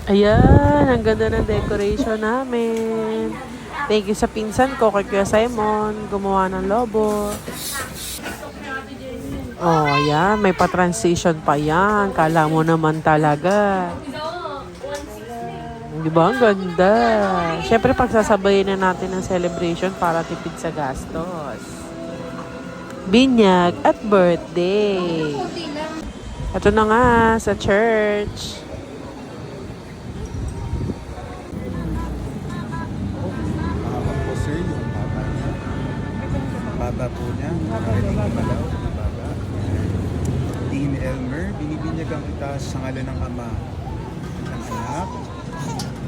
Ayan, ang ganda ng decoration namin. Thank you sa pinsan ko, kay Kuya Simon, gumawa ng lobo. Oh, ayan, may pa-transition pa yan. Kala mo naman talaga. Di ba? Ang ganda. Siyempre, pagsasabayin na natin ang celebration para tipid sa gastos. Binyag at birthday. Ito na nga, sa church. Po sir, yung baba niya. Baba po niya. Nakarinig na daw. Baba. Dean Elmer, binibinyagan kita sa ngalan ng Ama, ng Anak,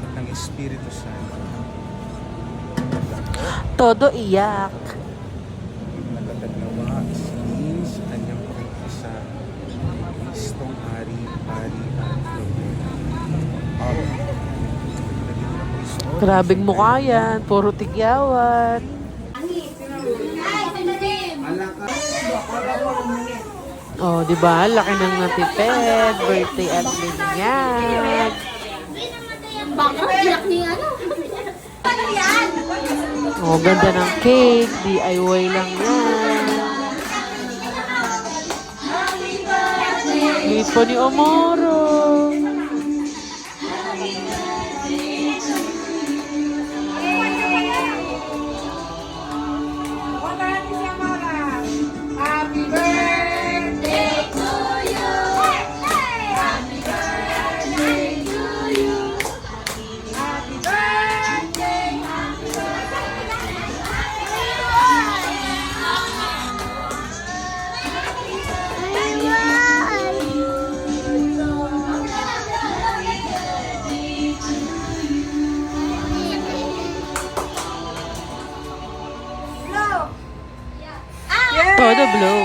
at ng Espiritu Santo. Todo iyak. Natatagnawa sa kanyang pagkisa, Kristong Hari, Pari at Lord. Amen. Grabing mukha yan. Puro tigyawat. Oh, di ba? Laki ng natipid. Birthday at binyag. Baka iyak niya ano? Oh, ganda ng cake. DIY lang yan. Meet po ni Omoro. Happy birthday to you. Happy birthday to you. Happy birthday. Happy Todo blow.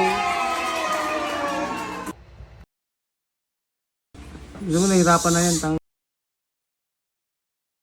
Gusto mo nahirapan na yan.